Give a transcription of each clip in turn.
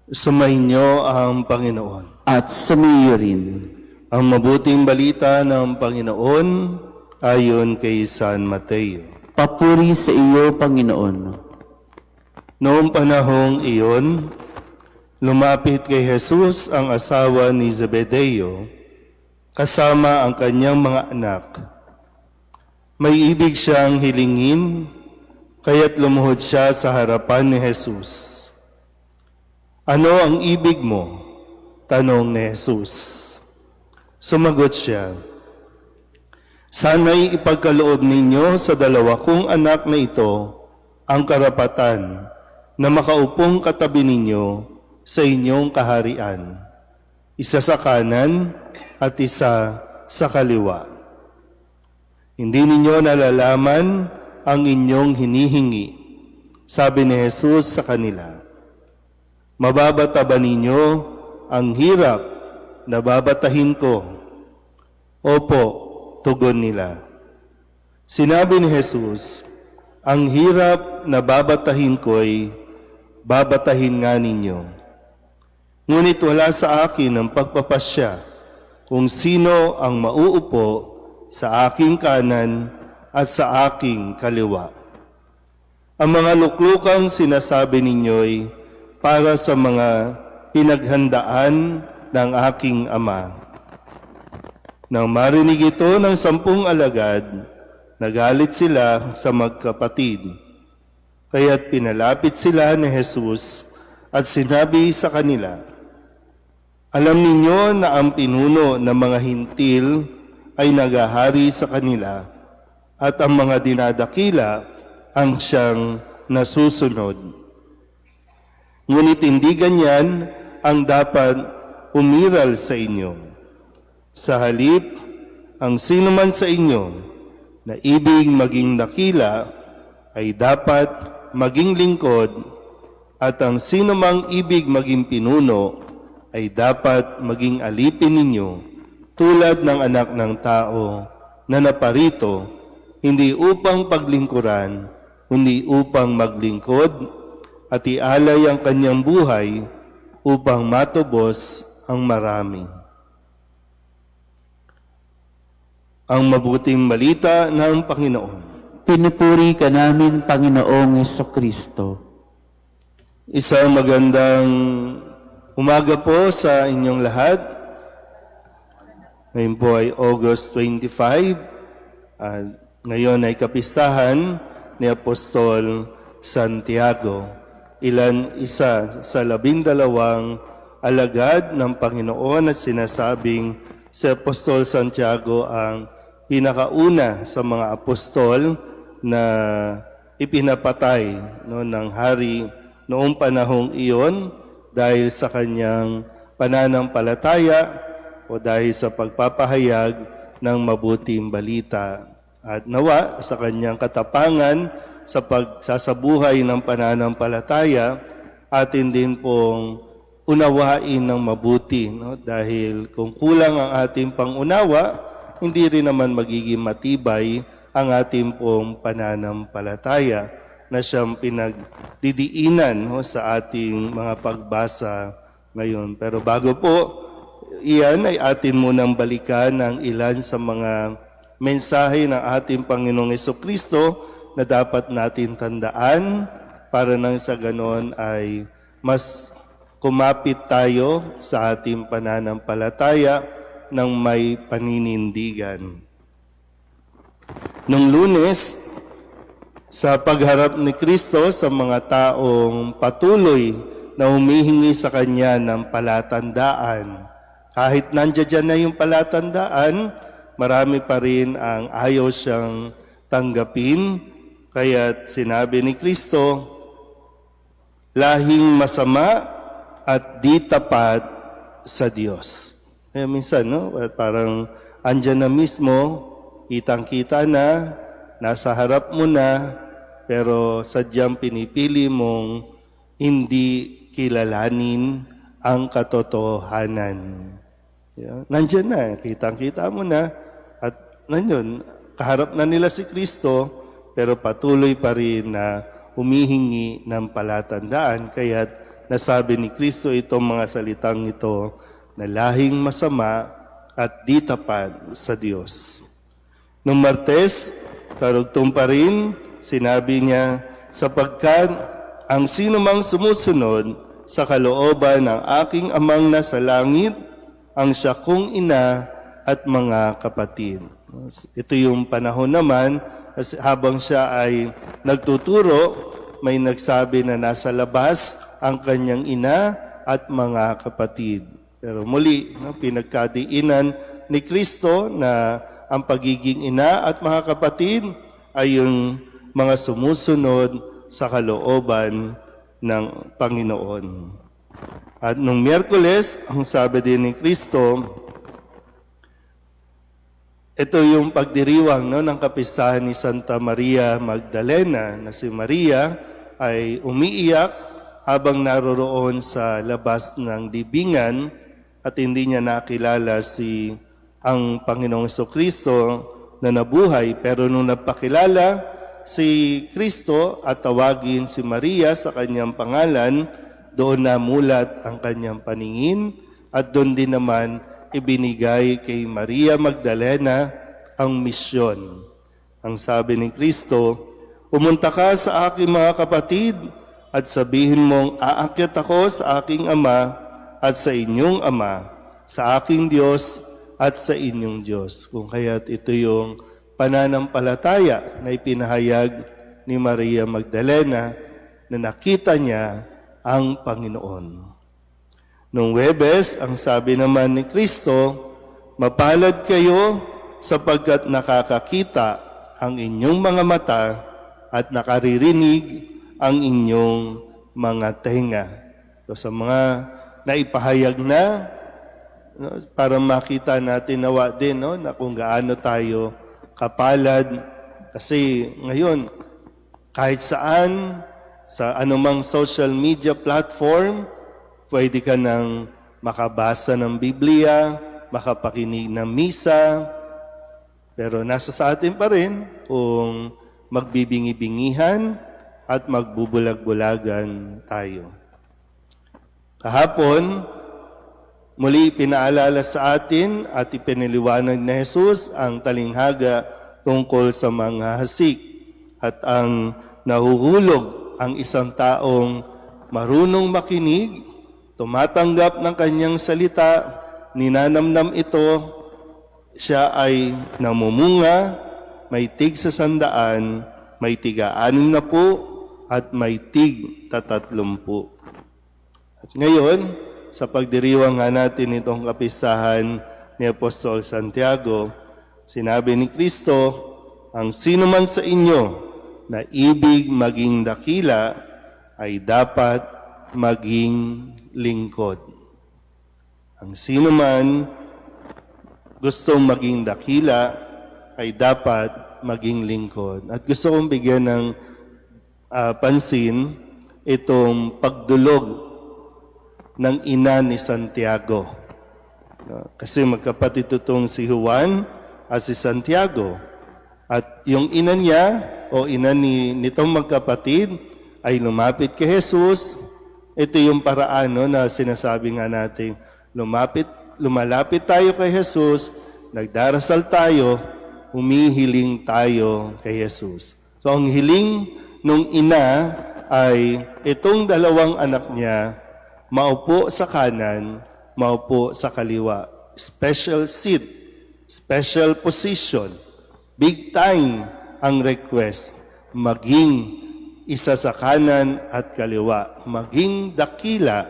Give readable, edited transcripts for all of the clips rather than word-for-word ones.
Sumainyo ang Panginoon. At sumayo rin. Ang mabuting balita ng Panginoon ayon kay San Mateo. Papuri sa iyo, Panginoon. Noong panahong iyon, lumapit kay Jesus ang asawa ni Zebedeo kasama ang kanyang mga anak. May ibig siyang hilingin, kaya't lumuhod siya sa harapan ni Jesus. Ano ang ibig mo? Tanong ni Jesus. Sumagot siya, sana'y ipagkaloob ninyo sa dalawa kong anak na ito ang karapatan na makaupong katabi ninyo sa inyong kaharian, isa sa kanan at isa sa kaliwa. Hindi ninyo nalalaman ang inyong hinihingi, sabi ni Jesus sa kanila. Mababata ba ninyo ang hirap na babatahin ko? Opo, tugon nila. Sinabi ni Jesus, ang hirap na babatahin ko'y babatahin nga ninyo. Ngunit wala sa akin ang pagpapasya kung sino ang mauupo sa aking kanan at sa aking kaliwa. Ang mga luklukang sinasabi ninyo'y para sa mga pinaghandaan ng aking ama. Nang marinig ito ng 10 alagad, nagalit sila sa magkapatid. Kaya't pinalapit sila ni Jesus at sinabi sa kanila, alam ninyo na ang pinuno ng mga hintil ay nagahari sa kanila at ang mga dinadakila ang siyang nasusunod. Ngunit hindi ganyan ang dapat umiral sa inyo. Sa halip, ang sino man sa inyo na ibig maging dakila ay dapat maging lingkod at ang sino mang ibig maging pinuno ay dapat maging alipin ninyo tulad ng anak ng tao na naparito hindi upang paglingkuran, kundi upang maglingkod at ialay ang kanyang buhay upang matubos ang marami. Ang mabuting balita ng Panginoon. Pinupuri ka namin, Panginoong Jesucristo. Isang magandang umaga po sa inyong lahat. Ngayon po ay August 25 at ngayon ay kapistahan ni Apostol Santiago. Isa sa 12 alagad ng Panginoon at sinasabing si Apostol Santiago ang pinakauna sa mga apostol na ipinapatay ng hari noong panahong iyon dahil sa kanyang pananampalataya o dahil sa pagpapahayag ng mabuting balita. At nawa sa kanyang katapangan sa pagsasabuhay ng pananampalataya, atin din pong unawain ng mabuti. Dahil kung kulang ang ating pangunawa, hindi rin naman magiging matibay ang ating pong pananampalataya na siyang pinagdidiinan sa ating mga pagbasa ngayon. Pero bago po, iyan ay atin munang balikan ng ilan sa mga mensahe ng ating Panginoong Jesucristo na dapat natin tandaan para nang sa ganon ay mas kumapit tayo sa ating pananampalataya ng may paninindigan. Nung Lunes, sa pagharap ni Kristo sa mga taong patuloy na humihingi sa Kanya ng palatandaan, kahit nandiyan na yung palatandaan, marami pa rin ang ayaw siyang tanggapin. Kaya't sinabi ni Kristo, lahing masama at di tapat sa Diyos. Kaya minsan, parang andyan na mismo, kitang-kita na, nasa harap mo na, pero sadyang pinipili mong hindi kilalanin ang katotohanan. Nandyan na, kitang-kita mo na, at nandiyon, kaharap na nila si Kristo, pero patuloy pa rin na humihingi ng palatandaan. Kaya't nasabi ni Kristo itong mga salitang ito na lahing masama at di tapat sa Diyos. Nung Martes, karugtong pa rin, sinabi niya, sapagkat ang sinumang sumusunod sa kalooban ng aking amang nasa langit, ang siya kong ina at mga kapatid. Ito yung panahon naman, habang siya ay nagtuturo, may nagsabi na nasa labas ang kanyang ina at mga kapatid. Pero muli, pinagkadiinan ni Kristo na ang pagiging ina at mga kapatid ay yung mga sumusunod sa kalooban ng Panginoon. At nung Miyerkules, ang sabi din ni Kristo, ito yung pagdiriwang ng kapistahan ni Santa Maria Magdalena na si Maria ay umiiyak habang naroroon sa labas ng libingan at hindi niya nakilala ang Panginoong Jesucristo na nabuhay. Pero nung napakilala si Kristo at tawagin si Maria sa kanyang pangalan, doon namulat ang kanyang paningin at doon din naman ibinigay kay Maria Magdalena ang misyon. Ang sabi ni Kristo, pumunta ka sa aking mga kapatid at sabihin mong aakyat ako sa aking Ama at sa inyong Ama, sa aking Diyos at sa inyong Diyos. Kung kaya't ito yung pananampalataya na ipinahayag ni Maria Magdalena na nakita niya ang Panginoon. Nung Huwebes, ang sabi naman ni Kristo, mapalad kayo sapagkat nakakakita ang inyong mga mata at nakaririnig ang inyong mga tenga. So, sa mga naipahayag na, para makita natin nawa din na kung gaano tayo kapalad. Kasi ngayon, kahit saan, sa anumang social media platform, pwede ka nang makabasa ng Biblia, makapakinig ng misa, pero nasa sa atin pa rin kung magbibingi-bingihan at magbubulag-bulagan tayo. Kahapon, muli pinaalala sa atin at ipiniliwanag ni Jesus ang talinghaga tungkol sa mga hasik at ang nahuhulog ang isang taong marunong makinig, tumatanggap ng kanyang salita, ninanamnam ito, siya ay namumunga, may tig sa 100, may tiga-60 at may tig 30. At ngayon, sa pagdiriwang nga natin itong kapistahan ni Apostol Santiago, sinabi ni Kristo, ang sino man sa inyo na ibig maging dakila ay dapat maging lingkod. Ang sino man gustong maging dakila ay dapat maging lingkod. At gusto kong bigyan ng pansin itong pagdulog ng ina ni Santiago. Kasi magkapatid itong si Juan at si Santiago. At yung ina niya o ina nitong magkapatid ay lumapit kay Jesus. Ito yung paraan na sinasabi nga natin, lumalapit tayo kay Jesus, nagdarasal tayo, humihiling tayo kay Jesus. So ang hiling nung ina ay itong dalawang anak niya maupo sa kanan, maupo sa kaliwa. Special seat, special position. Big time ang request. Maging isa sa kanan at kaliwa. Maging dakila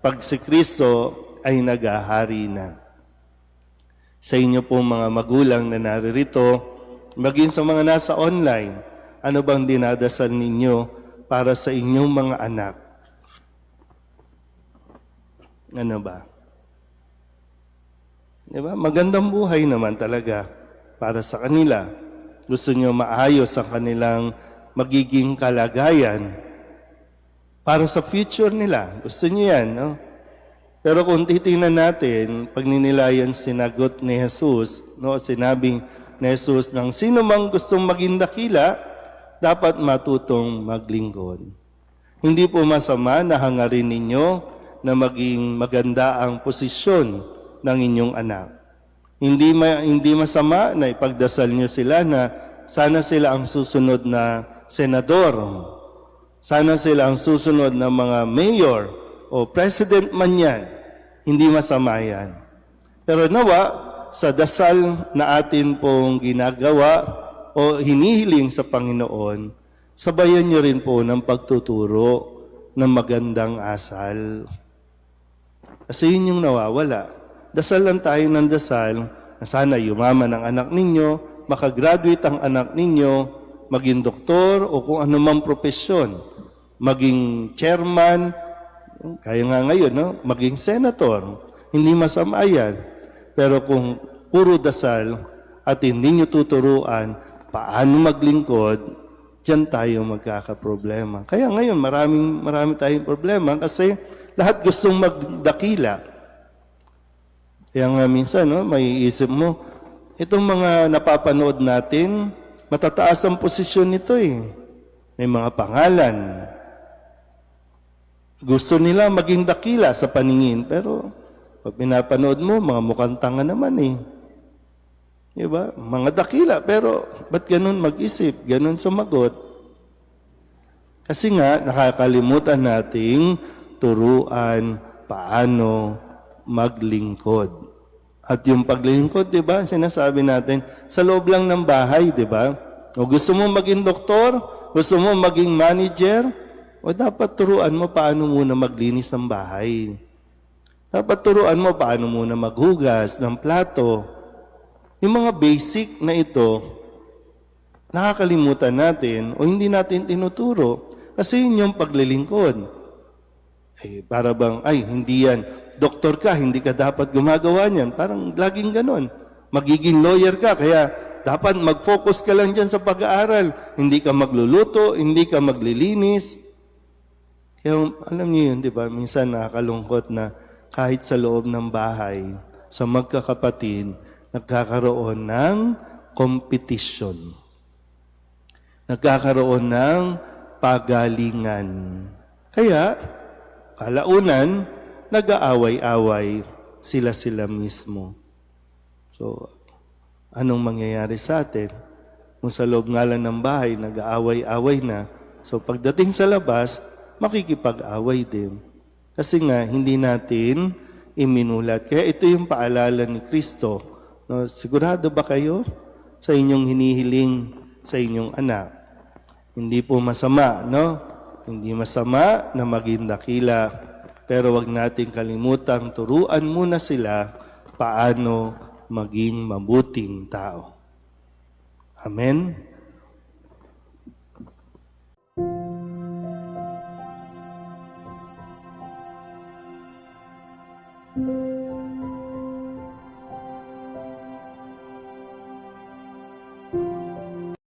pag si Kristo ay naghahari na. Sa inyo pong mga magulang na naririto, maging sa mga nasa online, ano bang dinadasal ninyo para sa inyong mga anak? Ano ba? Diba? Magandang buhay naman talaga para sa kanila. Gusto nyo maayos ang kanilang magiging kalagayan para sa future nila. Gusto nyo yan, no? Pero kung titingnan natin, pag ninilayan sinagot ni Jesus, sinabing ni Jesus, ng sino mang gustong maging dakila, dapat matutong maglingkod. Hindi po masama na hangarin ninyo na maging maganda ang posisyon ng inyong anak. Hindi masama na ipagdasal nyo sila na sana sila ang susunod na senador. Sana sila ang susunod na mga mayor o president man yan. Hindi masama yan. Pero nawa, sa dasal na atin pong ginagawa o hinihiling sa Panginoon, sabayan nyo rin po ng pagtuturo ng magandang asal. Kasi yun yung nawawala. Dasal lang tayo ng dasal na sana yumaman ang anak ninyo, makagraduate ang anak ninyo, maging doktor o kung anumang propesyon, maging chairman, kaya nga ngayon, no? Maging senator. Hindi masama yan. Pero kung puro dasal at hindi nyo tuturuan paano maglingkod, dyan tayo magkakaproblema. Kaya ngayon, marami tayong problema kasi lahat gustong magdakila. Kaya nga minsan, no, may isip mo, itong mga napapanood natin, matataas ang posisyon nito eh. May mga pangalan. Gusto nila maging dakila sa paningin, pero pag pinapanood mo, mga mukhang tanga naman eh. Diba? Mga dakila, pero ba't ganun mag-isip? Ganun sumagot? Kasi nga, nakakalimutan nating turuan paano maglingkod. At yung paglingkod, diba? Sinasabi natin, sa loob lang ng bahay, diba? O gusto mo maging doktor? Gusto mo maging manager? O dapat turuan mo paano muna maglinis ng bahay. Dapat turuan mo paano muna maghugas ng plato. Yung mga basic na ito, nakakalimutan natin o hindi natin tinuturo kasi yun yung paglilingkod. Ay, para bang, ay, hindi yan. Doktor ka, hindi ka dapat gumagawa niyan. Parang laging ganon. Magiging lawyer ka, kaya dapat mag-focus ka lang dyan sa pag-aaral. Hindi ka magluluto, hindi ka maglilinis. Kaya alam niyo yun, di ba? Minsan nakakalungkot na kahit sa loob ng bahay, sa magkakapatid, nagkakaroon ng competition. Nagkakaroon ng pagalingan. Kaya, kalaunan, nag-aaway-away sila mismo. So, anong mangyayari sa atin? Kung sa loob nga lang ng bahay, nag-aaway-away na. So, pagdating sa labas, makikipag-away din. Kasi nga, hindi natin iminulat. Kaya ito yung paalala ni Kristo. No, sigurado ba kayo sa inyong hinihiling sa inyong anak? Hindi po masama, no? Hindi masama na maging dakila. Pero wag nating kalimutang turuan muna sila paano maging mabuting tao. Amen?